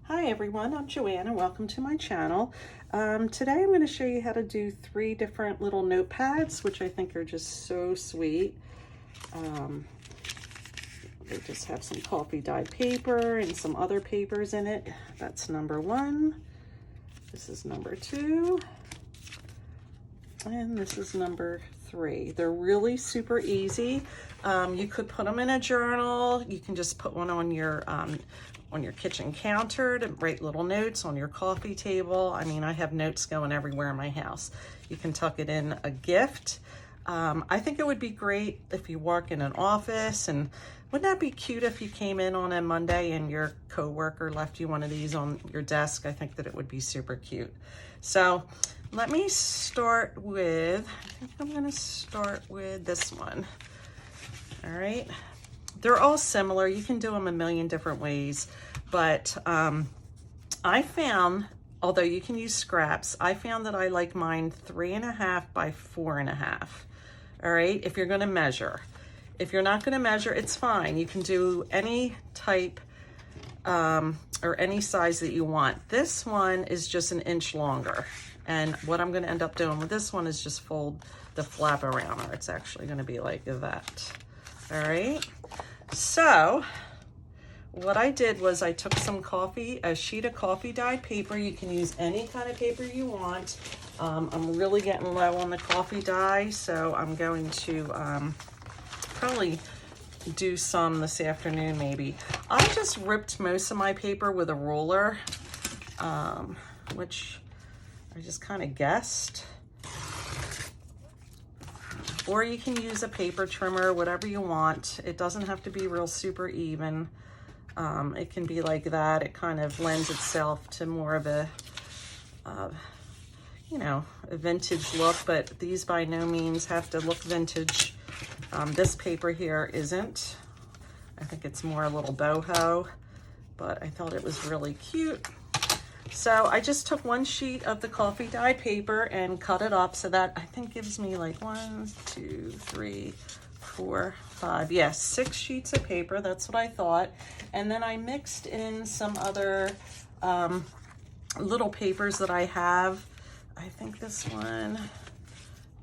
Hi everyone, I'm Joanna. Welcome to my channel. Today I'm going to show you how to do 3 different little notepads, which I think are just so sweet. They just have some coffee dyed paper and some other papers in it. That's number 1. This is number 2. And this is number 3. They're really super easy. You could put them in a journal. You can just put one on your kitchen counter to write little notes on your coffee table. I mean, I have notes going everywhere in my house. You can tuck it in a gift. I think it would be great if you work in an office, and wouldn't that be cute if you came in on a Monday and your coworker left you one of these on your desk? I think that it would be super cute. So let me start with, I think I'm gonna start with this one. All right, they're all similar. You can do them a million different ways, but I found, although you can use scraps, I found that I like mine 3.5 by 4.5. All right, if you're gonna measure. If you're not gonna measure, it's fine. You can do any type or any size that you want. This one is just an inch longer. And what I'm gonna end up doing with this one is just fold the flap around, or it's actually gonna be like that. All right, so what I did was I took a sheet of coffee dyed paper. You can use any kind of paper you want. I'm really getting low on the coffee dye, so I'm going to probably do some this afternoon maybe. I just ripped most of my paper with a ruler, which I just kind of guessed. Or you can use a paper trimmer, whatever you want. It doesn't have to be real super even. It can be like that. It kind of lends itself to more of a, you know, a vintage look, but these by no means have to look vintage. This paper here isn't. I think it's more a little boho, but I thought it was really cute. So I just took one sheet of the coffee dyed paper and cut it up, so that I think gives me like 1, 2, 3, 4, 5, yes, 6 sheets of paper. That's what I thought. And then I mixed in some other little papers that I have. I think this one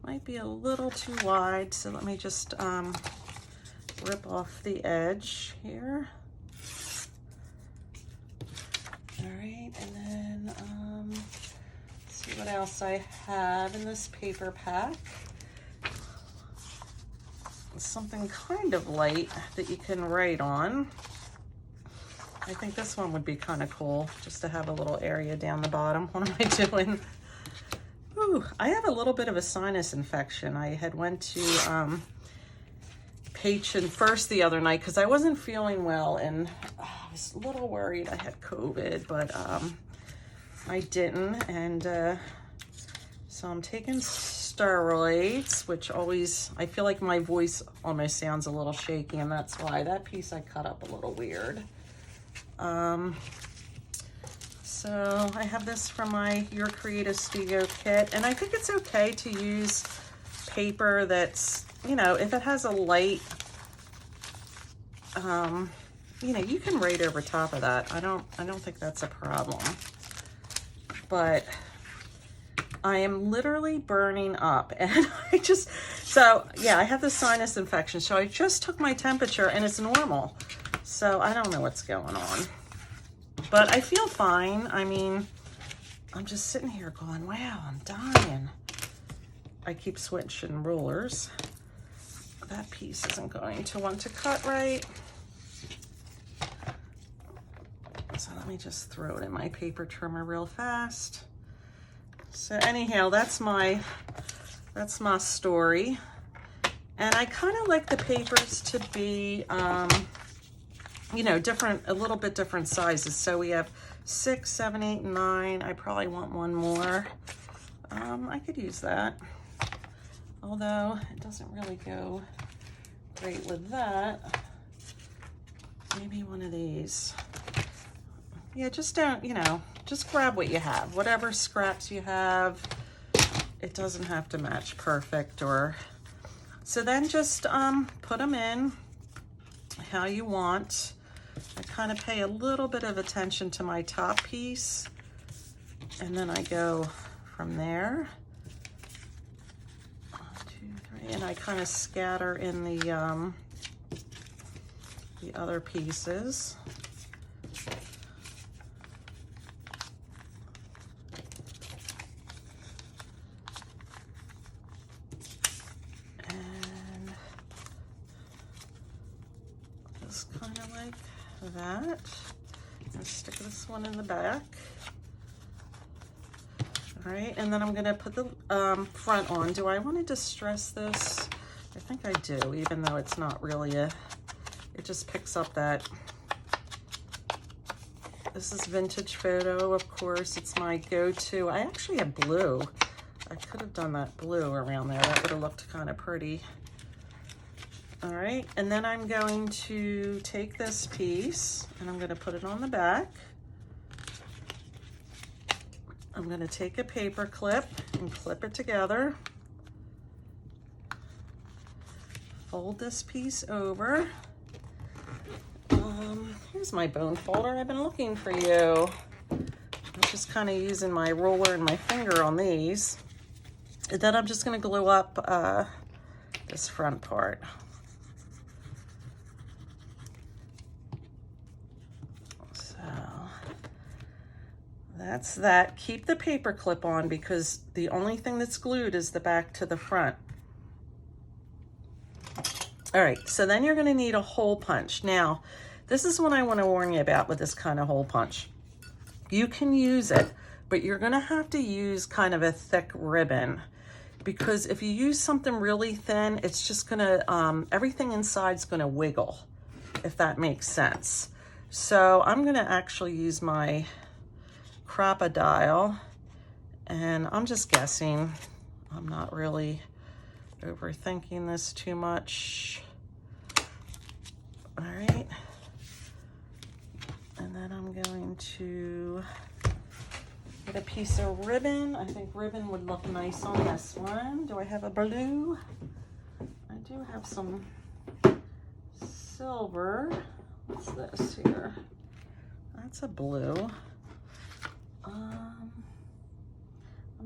might be a little too wide, so let me just rip off the edge here. All right, and then let's see what else I have in this paper pack. Something kind of light that you can write on. I think this one would be kind of cool, just to have a little area down the bottom. What am I doing? Ooh, I have a little bit of a sinus infection. I had went to patient first the other night because I wasn't feeling well, and I was a little worried I had COVID, but I didn't, and so I'm taking steroids, which always, I feel like my voice almost sounds a little shaky, and that's why that piece I cut up a little weird. So I have this from my Your Creative Studio kit, and I think it's okay to use paper that's, you know, if it has a light, you know, you can write over top of that. I don't think that's a problem. But I am literally burning up, and so yeah, I have the sinus infection. So I just took my temperature and it's normal. So I don't know what's going on, but I feel fine. I mean, I'm just sitting here going, wow, I'm dying. I keep switching rulers. That piece isn't going to want to cut right. So let me just throw it in my paper trimmer real fast. So anyhow, that's my story. And I kind of like the papers to be, you know, a little bit different sizes. So we have 6, 7, 8, 9. I probably want one more. I could use that. Although it doesn't really go great with that. Maybe one of these. Yeah, just don't, you know, just grab what you have. Whatever scraps you have, it doesn't have to match perfect. Or so then just put them in how you want. I kind of pay a little bit of attention to my top piece, and then I go from there. 1, 2, 3, and I kind of scatter in the other pieces. Kind of like that. Let's stick this one in the back. All right, and then I'm gonna put the front on. Do I want to distress this? I think I do, even though it's not really it just picks up that. This is vintage photo, of course. It's my go-to. I actually have blue. I could have done that blue around there. That would have looked kind of pretty. All right, and then I'm going to take this piece and I'm gonna put it on the back. I'm gonna take a paper clip and clip it together. Fold this piece over. Here's my bone folder. I've been looking for you. I'm just kind of using my ruler and my finger on these. And then I'm just gonna glue up this front part. That's that. Keep the paper clip on because the only thing that's glued is the back to the front. All right, so then you're gonna need a hole punch. Now, this is what I wanna warn you about with this kind of hole punch. You can use it, but you're gonna have to use kind of a thick ribbon because if you use something really thin, it's just gonna, everything inside's gonna wiggle, if that makes sense. So I'm gonna actually use my crocodile, and I'm just guessing. I'm not really overthinking this too much. All right, and then I'm going to get a piece of ribbon. I think ribbon would look nice on this one. Do I have a blue? I do have some silver. What's this here? That's a blue. I'm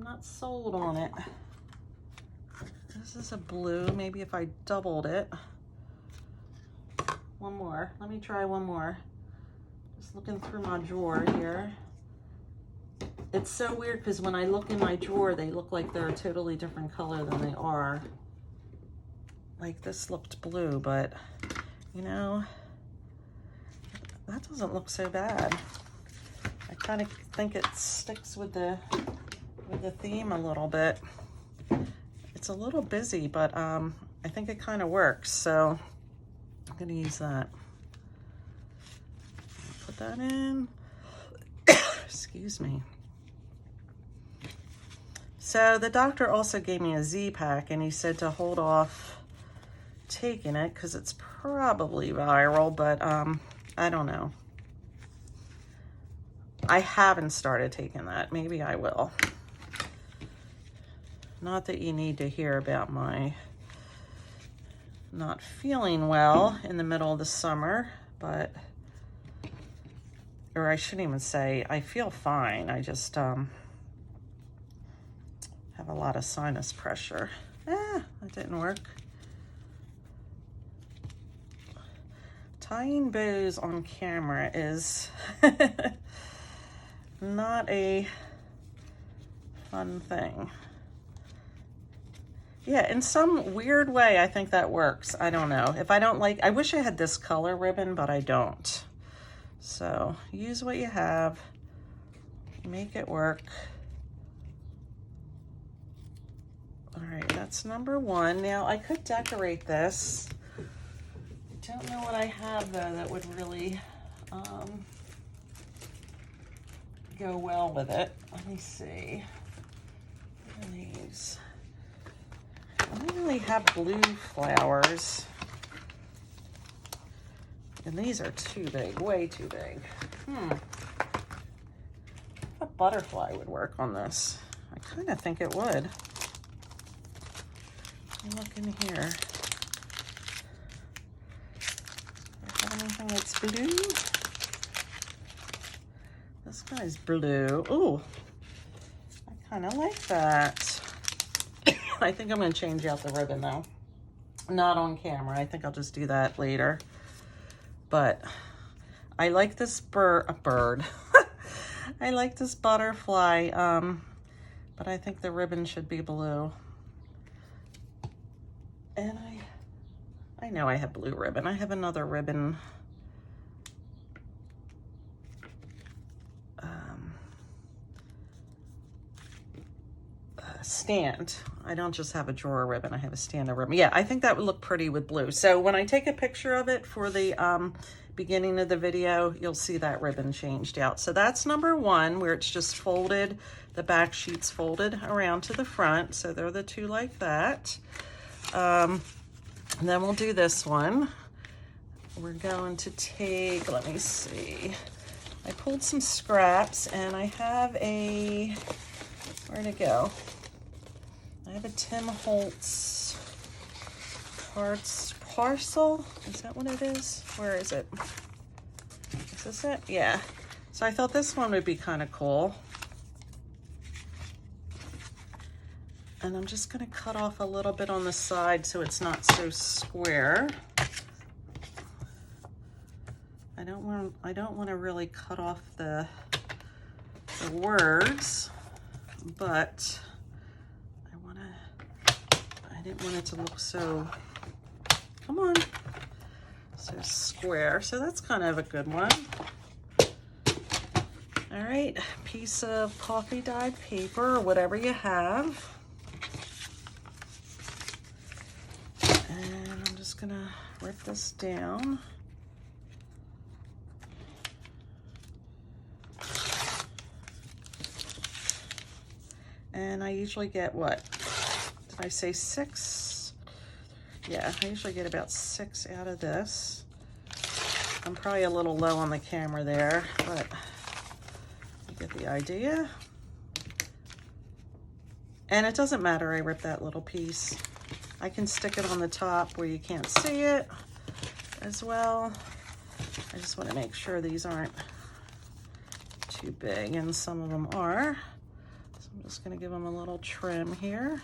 not sold on it. This is a blue. Maybe if I doubled it. One more. Let me try one more. Just looking through my drawer here. It's so weird because when I look in my drawer, they look like they're a totally different color than they are. Like this looked blue, but you know, that doesn't look so bad. I kind of think it sticks with the theme a little bit. It's a little busy, but I think it kind of works. So I'm gonna use that. Put that in. Excuse me. So the doctor also gave me a Z-Pack, and he said to hold off taking it because it's probably viral, but I don't know. I haven't started taking that. Maybe I will. Not that you need to hear about my not feeling well in the middle of the summer, but, or I shouldn't even say, I feel fine. I just have a lot of sinus pressure. That didn't work. Tying bows on camera is not a fun thing. Yeah, in some weird way, I think that works. I don't know. If I don't like, I wish I had this color ribbon, but I don't. So use what you have, make it work. All right, that's number one. Now I could decorate this. Don't know what I have though that would really go well with it. Let me see. What are these? I don't really have blue flowers. And these are too big, way too big. A butterfly would work on this. I kind of think it would. Look in here. Do I have anything that that's blue. This guy's blue. Ooh, I kind of like that. I think I'm going to change out the ribbon though. Not on camera. I think I'll just do that later. But I like this bird. I like this butterfly, but I think the ribbon should be blue. And I know I have blue ribbon. I have another ribbon. Stand. I don't just have a drawer ribbon, I have a stand of ribbon. Yeah, I think that would look pretty with blue. So when I take a picture of it for the beginning of the video, you'll see that ribbon changed out. So that's number one, where it's just folded, the back sheet's folded around to the front. So they're the two like that. And then we'll do this one. We're going to take, let me see. I pulled some scraps and I have a, where'd it go? I have a Tim Holtz parcel. Is that what it is? Where is it? Is this it? Yeah. So I thought this one would be kind of cool. And I'm just going to cut off a little bit on the side so it's not so square. I don't want to really cut off the words, but I didn't want it to look so, come on, so square. So that's kind of a good one. All right, piece of coffee dyed paper or whatever you have. And I'm just gonna rip this down. And I usually get what? Did I say 6? Yeah, I usually get about 6 out of this. I'm probably a little low on the camera there, but you get the idea. And it doesn't matter, I rip that little piece. I can stick it on the top where you can't see it as well. I just want to make sure these aren't too big, and some of them are. So I'm just going to give them a little trim here.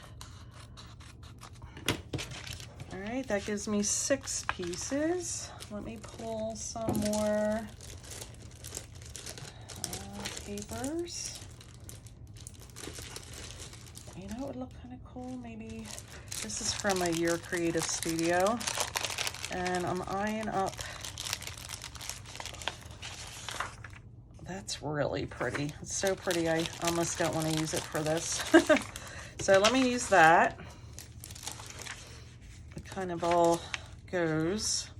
All right, that gives me 6 pieces. Let me pull some more papers. You know, it would look kind of cool. Maybe this is from a Your Creative Studio, and I'm eyeing up. That's really pretty. It's so pretty. I almost don't want to use it for this. So let me use that. It kind of all goes.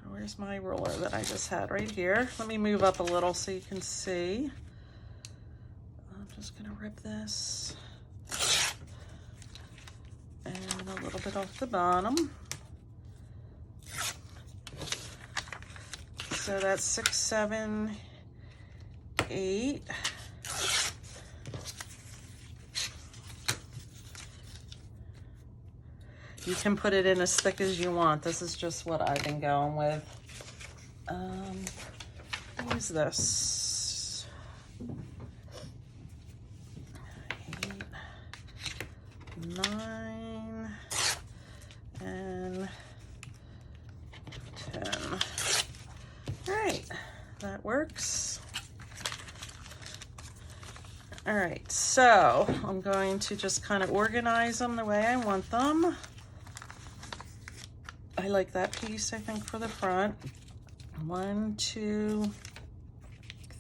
Where's my ruler that I just had? Right here. Let me move up a little so you can see. I'm just going to rip this. And a little bit off the bottom. So that's 6, 7, 8. You can put it in as thick as you want. This is just what I've been going with. Use this. 8, 9, and 10. All right, that works. All right, so I'm going to just kind of organize them the way I want them. I like that piece, I think, for the front. 1, 2,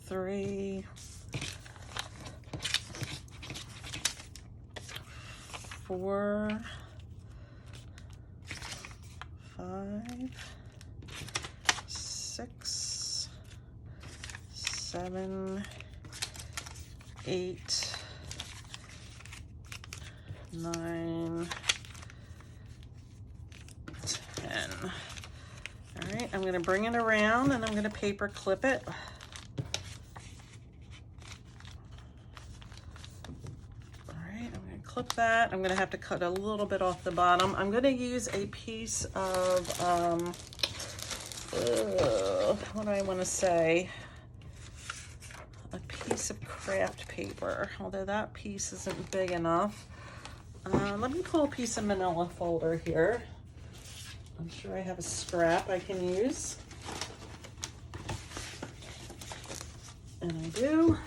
3, 4, 5, 6, 7, 8, 9, 10. All right, I'm going to bring it around and I'm going to paper clip it. All right, I'm going to clip that. I'm going to have to cut a little bit off the bottom. I'm going to use a piece of what do I want to say? A piece of craft paper, although that piece isn't big enough. Let me pull a piece of manila folder here. I'm sure I have a scrap I can use. And I do.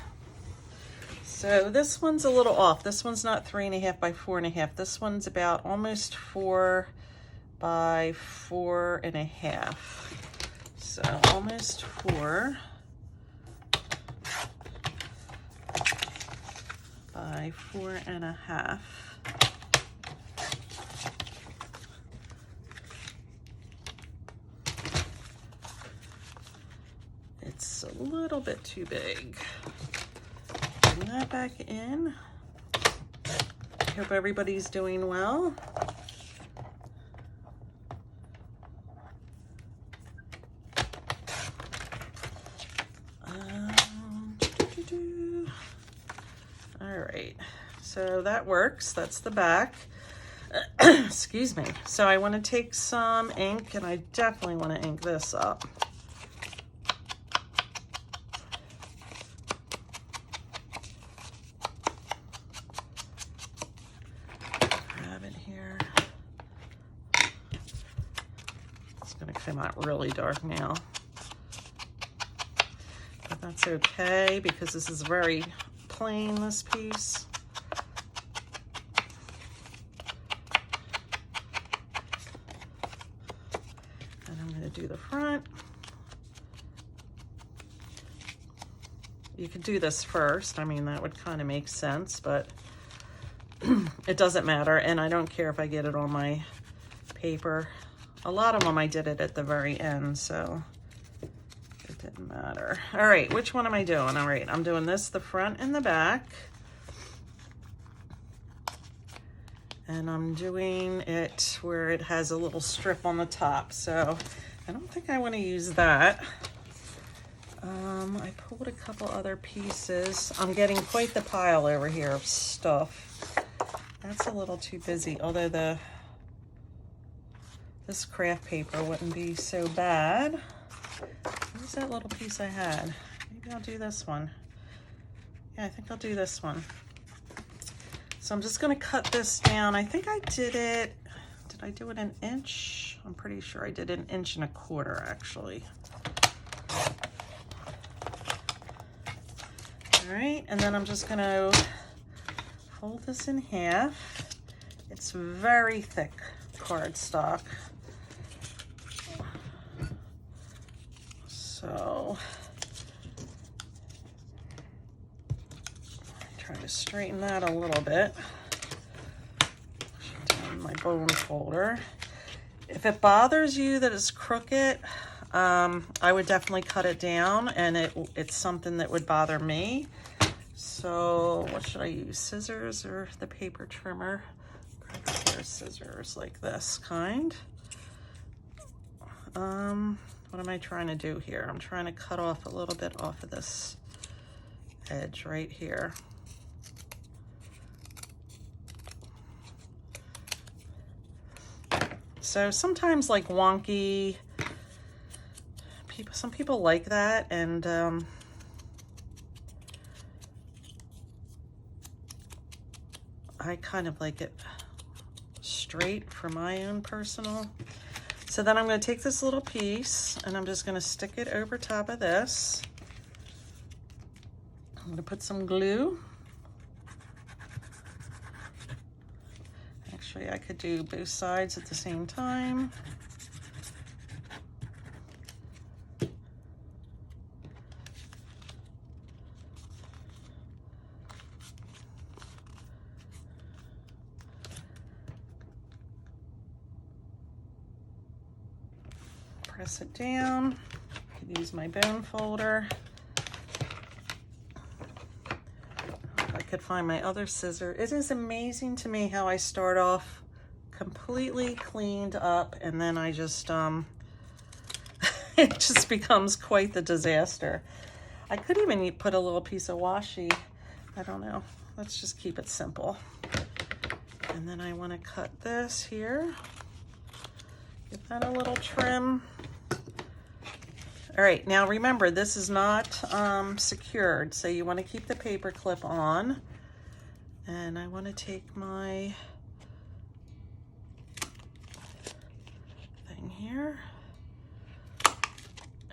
So this one's a little off. This one's not 3.5 by 4.5. This one's about almost 4 by 4.5. So almost 4 by 4.5. It's a little bit too big. Bring that back in. Hope everybody's doing well. All right, so that works. That's the back. Excuse me. So I want to take some ink, and I definitely want to ink this up. Grab it here. It's going to come out really dark now, but that's okay because this is very plain, this piece. And I'm going to do the front. You could do this first. I mean, that would kind of make sense, but it doesn't matter. And I don't care if I get it on my paper. A lot of them I did it at the very end, so it didn't matter. All right, which one am I doing? All right, I'm doing this, the front and the back. And I'm doing it where it has a little strip on the top. So I don't think I want to use that. I pulled a couple other pieces. I'm getting quite the pile over here of stuff. That's a little too busy, although this craft paper wouldn't be so bad. Where's that little piece I had? Maybe I'll do this one. Yeah, I think I'll do this one. So I'm just going to cut this down. I think I did it. Did I do it an inch? I'm pretty sure I did 1.25 inches actually. All right, and then I'm just going to fold this in half. It's very thick cardstock. So try to straighten that a little bit. Down my bone folder. If it bothers you that it's crooked, I would definitely cut it down, and it's something that would bother me. So what should I use, scissors or the paper trimmer? Grab a pair of scissors like this kind. What am I trying to do here? I'm trying to cut off a little bit off of this edge right here. So sometimes like wonky, some people like that, and I kind of like it straight for my own personal. So then I'm going to take this little piece and I'm just going to stick it over top of this. I'm going to put some glue. Actually, I could do both sides at the same time. Press it down. I could use my bone folder. If I could find my other scissor. It is amazing to me how I start off completely cleaned up and then I just, it just becomes quite the disaster. I could even put a little piece of washi. I don't know. Let's just keep it simple. And then I want to cut this here. Give that a little trim. All right, now remember, this is not secured, so you want to keep the paper clip on. And I want to take my thing here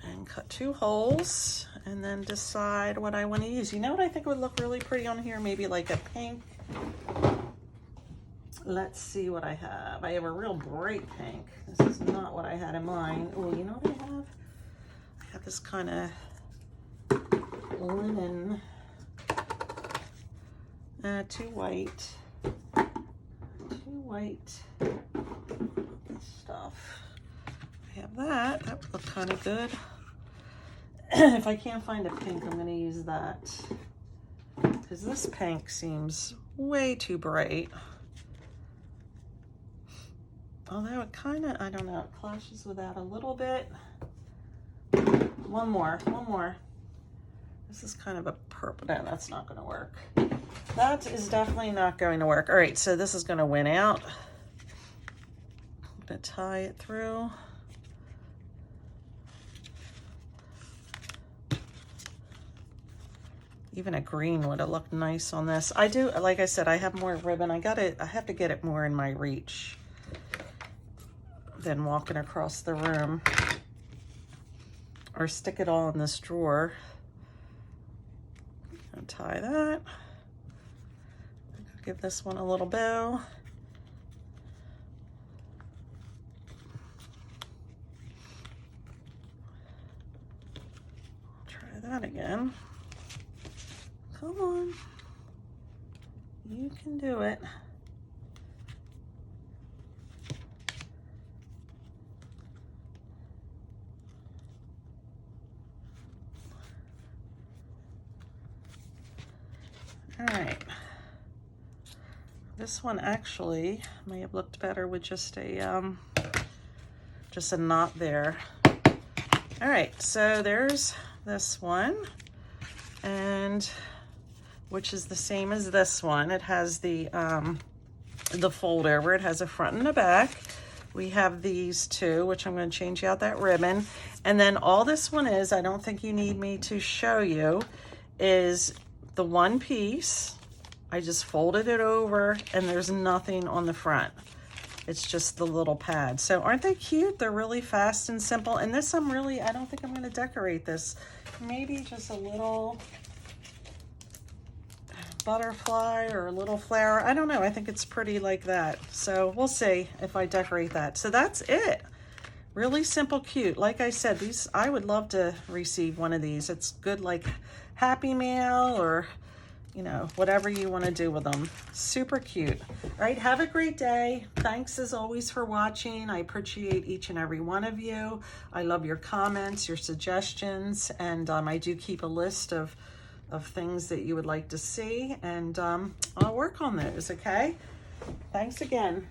and cut 2 holes, and then decide what I want to use. You know what I think would look really pretty on here? Maybe like a pink. Let's see what I have. I have a real bright pink. This is not what I had in mind. Oh, you know what I have? I have this kind of linen, 2 white stuff. I have that. That would look kind of good. If I can't find a pink, I'm going to use that, because this pink seems way too bright. Although it kind of, I don't know, it clashes with that a little bit. One more. This is kind of a purple. No, that's not going to work. That is definitely not going to work. All right, so this is going to win out. I'm going to tie it through. Even a green would have looked nice on this. I do, like I said, I have more ribbon. I have to get it more in my reach than walking across the room, or stick it all in this drawer. And tie that. Give this one a little bow. Try that again. Come on. You can do it. All right. This one actually may have looked better with just a knot there. All right, so there's this one, and which is the same as this one. It has the fold over. It has a front and a back. We have these 2, which I'm going to change out that ribbon. And then all this one is, I don't think you need me to show you, is the one piece. I just folded it over, and there's nothing on the front. It's just the little pad. So aren't they cute? They're really fast and simple. And this I don't think I'm going to decorate this. Maybe just a little butterfly or a little flower. I don't know. I think it's pretty like that. So we'll see if I decorate that. So that's it. Really simple, cute. Like I said, these, I would love to receive one of these. It's good, like Happy Mail, or you know, whatever you want to do with them. Super cute. All right, have a great day. Thanks as always for watching. I appreciate each and every one of you. I love your comments, your suggestions, and I do keep a list of things that you would like to see, and I'll work on those, okay? Thanks again.